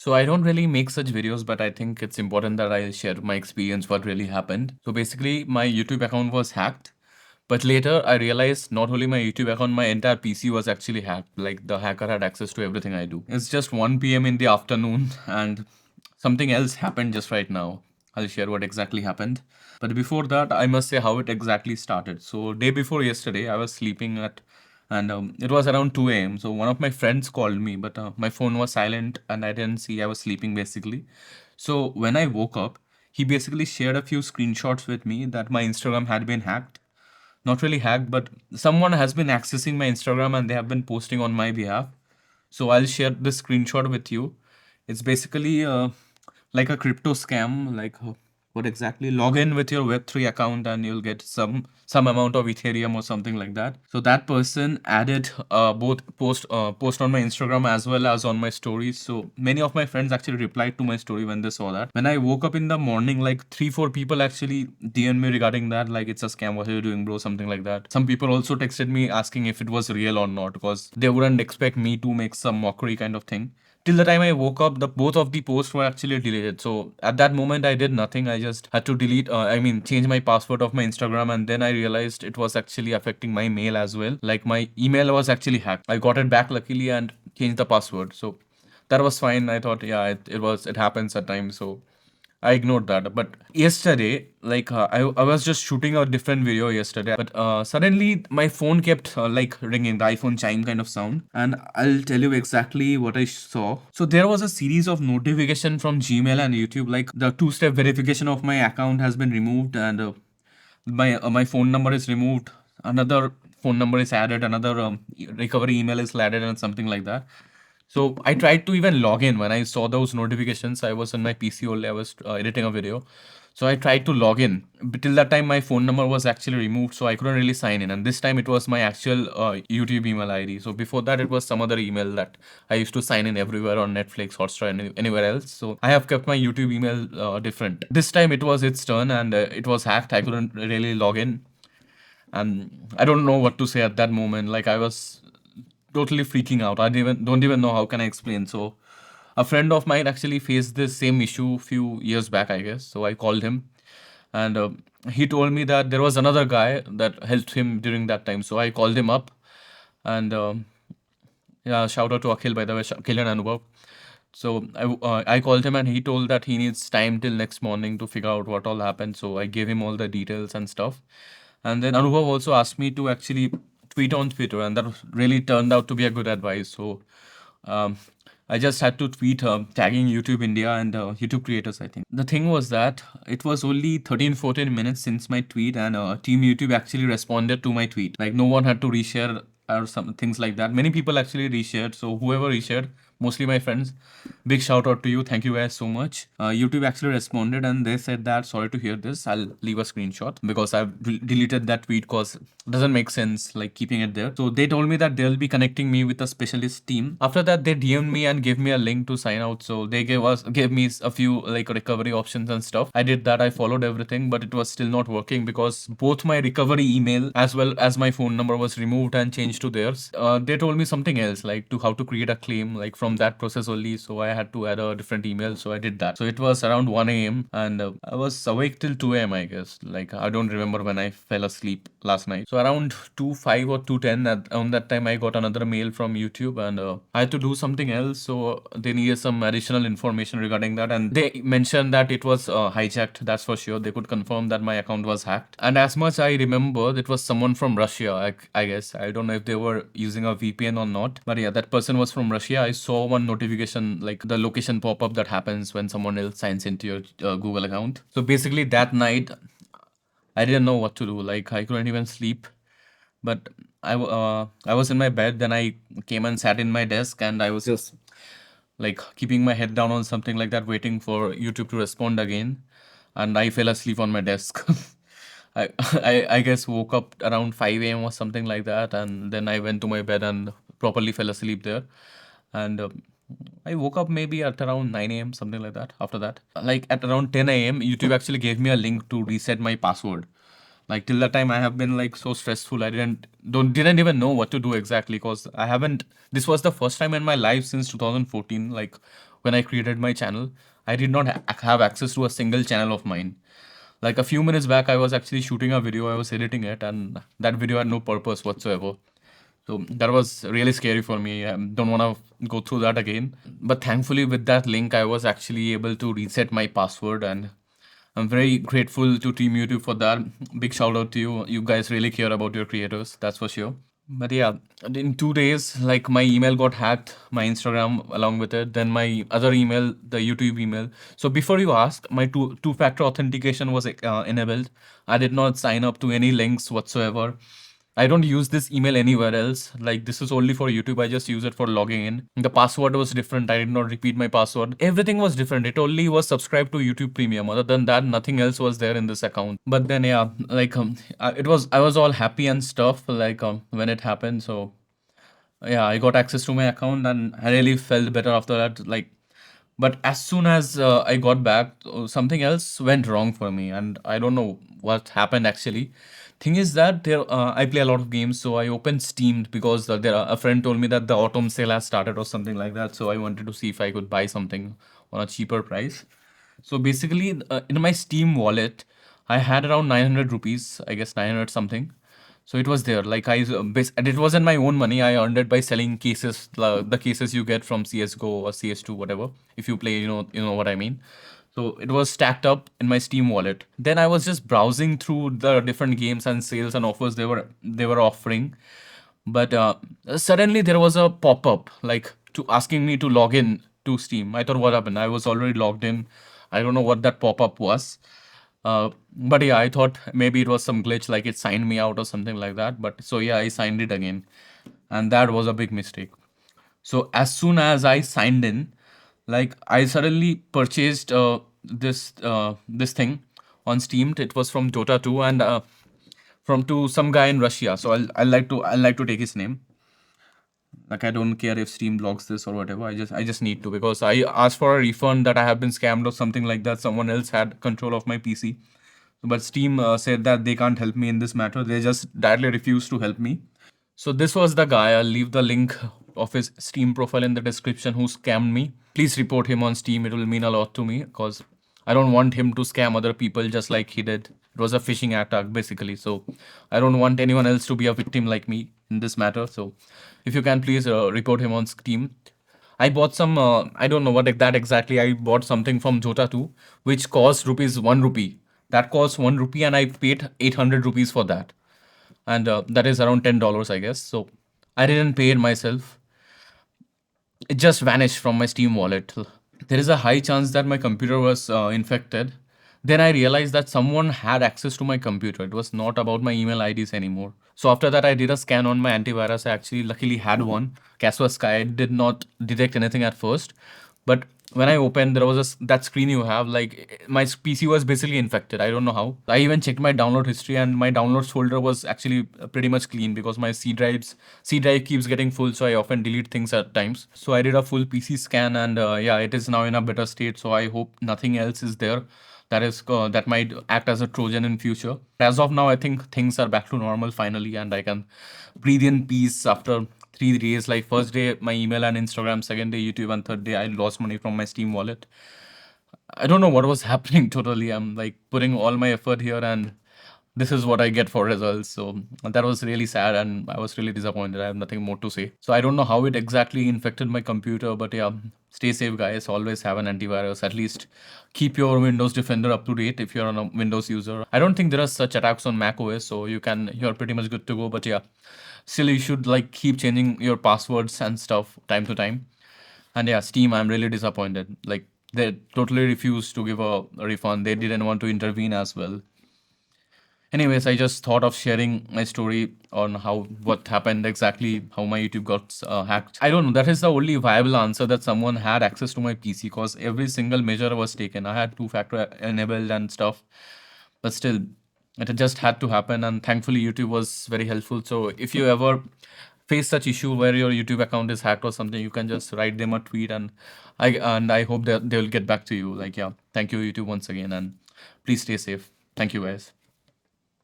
So I don't really make such videos, but I think it's important that I share my experience, what really happened. So basically, my YouTube account was hacked, but later I realized not only my YouTube account, my entire PC was actually hacked. Like the hacker had access to everything I do. It's just 1 p.m. in the afternoon, and something else happened just right now. I'll share what exactly happened. But before that, I must say how it exactly started. So day before yesterday, I was sleeping at and it was around 2 a.m. So one of my friends called me, but my phone was silent and I didn't see I was sleeping basically. So when I woke up, he basically shared a few screenshots with me that my Instagram had been hacked. Not really hacked, but someone has been accessing my Instagram and they have been posting on my behalf. So I'll share this screenshot with you. It's basically like a crypto scam. Like what exactly? Log in with your Web3 account and you'll get some amount of Ethereum or something like that. So that person added both post on my Instagram as well as on my stories. So many of my friends actually replied to my story when they saw that. When I woke up in the morning, like 3-4 people actually DM me regarding that. Like it's a scam. What are you doing, bro? Something like that. Some people also texted me asking if it was real or not because they wouldn't expect me to make some mockery kind of thing. Till the time I woke up, the both of the posts were actually deleted. So at that moment, I did nothing. I just had to delete. Change my password of my Instagram, and then I realized it was actually affecting my mail as well. Like my email was actually hacked. I got it back luckily and changed the password. So that was fine. I thought, yeah, it happens at times. So I ignored that. But yesterday, like I was just shooting a different video yesterday, but suddenly my phone kept like ringing, the iPhone chime kind of sound. And I'll tell you exactly what I saw. So there was a series of notification from Gmail and YouTube, like the two-step verification of my account has been removed and my phone number is removed. Another phone number is added. Another recovery email is added and something like that. So I tried to even log in when I saw those notifications. I was on my PC only. I was editing a video. So I tried to log in. But till that time, my phone number was actually removed, so I couldn't really sign in. And this time, it was my actual YouTube email ID. So before that, it was some other email that I used to sign in everywhere on Netflix, Hotstar, anywhere else. So I have kept my YouTube email different. This time, it was its turn, and it was hacked. I couldn't really log in, and I don't know what to say at that moment. Like I was totally freaking out. I don't even know how can I explain. So a friend of mine actually faced this same issue few years back, I guess. So I called him, and he told me that there was another guy that helped him during that time. So I called him up, and yeah, shout out to Akhil, by the way, Akhil and Anubhav. So I called him and he told that he needs time till next morning to figure out what all happened. So I gave him all the details and stuff. And then Anubhav also asked me to actually tweet on Twitter, and that really turned out to be a good advice. So um, I just had to tweet tagging YouTube India and YouTube creators, I think. The thing was that it was only 13-14 minutes since my tweet, and Team YouTube actually responded to my tweet. Like, no one had to reshare or some things like that. Many people actually reshared. So, whoever reshared, mostly my friends, big shout out to you. Thank you guys so much. YouTube actually responded and they said that sorry to hear this. I'll leave a screenshot because I've deleted that tweet because it doesn't make sense like keeping it there. So they told me that they'll be connecting me with a specialist team. After that, they DM'd me and gave me a link to sign out. So they gave me a few like recovery options and stuff. I did that. I followed everything, but it was still not working because both my recovery email as well as my phone number was removed and changed to theirs. They told me something else like to how to create a claim like from that process only. So I had to add a different email. So I did that. So it was around 1 a.m. and I was awake till 2 a.m. I guess. Like I don't remember when I fell asleep last night. So around 2:05 or 2:10 on that time I got another mail from YouTube and I had to do something else. So they needed some additional information regarding that and they mentioned that it was hijacked. That's for sure. They could confirm that my account was hacked. And as much I remember, it was someone from Russia. I guess I don't know if they were using a VPN or not, but yeah, that person was from Russia. I saw one notification like the location pop up that happens when someone else signs into your Google account. So basically that night I didn't know what to do. Like I couldn't even sleep. But I was in my bed. Then I came and sat in my desk, and I was just like keeping my head down on something like that, waiting for YouTube to respond again. And I fell asleep on my desk. I guess woke up around 5 a.m. or something like that, and then I went to my bed and properly fell asleep there. And I woke up maybe at around 9 a.m., something like that. After that, like at around 10 a.m., YouTube actually gave me a link to reset my password. Like till that time I have been like so stressful. I didn't even know what to do exactly because I haven't this was the first time in my life since 2014 like when I created my channel. I did not have access to a single channel of mine. Like a few minutes back, I was actually shooting a video, I was editing it, and that video had no purpose whatsoever. So that was really scary for me. I don't want to go through that again. But thankfully, with that link, I was actually able to reset my password, and I'm very grateful to Team YouTube for that. Big shout out to you. You guys really care about your creators, that's for sure. But yeah, in 2 days, like my email got hacked, my Instagram along with it, then my other email, the YouTube email. So before you ask, my two-factor authentication was enabled. I did not sign up to any links whatsoever. I don't use this email anywhere else. Like this is only for YouTube. I just use it for logging in. The password was different. I did not repeat my password. Everything was different. It only was subscribed to YouTube Premium. Other than that, nothing else was there in this account. But then yeah, like I was all happy and stuff like when it happened. So yeah, I got access to my account and I really felt better after that. Like but as soon as I got back, something else went wrong for me, and I don't know what happened actually. Thing is that I play a lot of games, so I opened Steam because a friend told me that the autumn sale has started or something like that. So I wanted to see if I could buy something on a cheaper price. So basically, in my Steam wallet, I had around 900 rupees, I guess 900 something. So it was there. Like and it wasn't my own money. I earned it by selling cases, the cases you get from CS:GO or CS2, whatever. If you play, you know what I mean. So it was stacked up in my Steam wallet. Then I was just browsing through the different games and sales and offers they were offering. But suddenly there was a pop-up like to asking me to log in to Steam. I thought, what happened? I was already logged in. I don't know what that pop-up was. But yeah, I thought maybe it was some glitch, like it signed me out or something like that. But so yeah, I signed it again, and that was a big mistake. So as soon as I signed in, like I suddenly purchased this thing on Steam. It was from Dota 2 and from to some guy in Russia. So I like to take his name. Like I don't care if Steam blocks this or whatever. I just need to, because I asked for a refund that I have been scammed or something like that. Someone else had control of my PC. But Steam said that they can't help me in this matter. They just directly refused to help me. So this was the guy. I'll leave the link of his Steam profile in the description who scammed me. Please report him on Steam. It will mean a lot to me because I don't want him to scam other people just like he did. It was a phishing attack basically. So I don't want anyone else to be a victim like me in this matter. So if you can please report him on Steam. I bought some, I don't know what that exactly. I bought something from Jota 2, which cost rupees 1 rupee. That cost 1 rupee, and I paid 800 rupees for that. And that is around $10, I guess. So I didn't pay it myself. It just vanished from my Steam wallet. There is a high chance that my computer was infected. Then I realized that someone had access to my computer. It was not about my email IDs anymore. So after that, I did a scan on my antivirus. I actually luckily had one. Kaspersky did not detect anything at first, but when I opened, there was that screen you have. Like my PC was basically infected. I don't know how. I even checked my download history, and my downloads folder was actually pretty much clean because my C drive keeps getting full, so I often delete things at times. So I did a full PC scan, and yeah, it is now in a better state. So I hope nothing else is there that might act as a Trojan in future. As of now, I think things are back to normal finally, and I can breathe in peace after 3 days. Like first day my email and Instagram, second day YouTube, and third day I lost money from my Steam wallet. I don't know what was happening totally. I'm like putting all my effort here, and this is what I get for results. So that was really sad, and I was really disappointed. I have nothing more to say. So I don't know how it exactly infected my computer, but yeah, stay safe, guys. Always have an antivirus. At least keep your Windows Defender up to date if you're on a Windows user. I don't think there are such attacks on Mac OS, so you're pretty much good to go. But yeah, still you should like keep changing your passwords and stuff time to time. And yeah, Steam, I'm really disappointed. Like they totally refused to give a refund. They didn't want to intervene as well. Anyways, I just thought of sharing my story on what happened exactly, how my YouTube got hacked. I don't know. That is the only viable answer, that someone had access to my PC, because every single measure was taken. I had two-factor enabled and stuff, but still, it just had to happen. And thankfully, YouTube was very helpful. So if you ever face such issue where your YouTube account is hacked or something, you can just write them a tweet, and I hope that they'll get back to you. Like, yeah, thank you YouTube once again, and please stay safe. Thank you guys.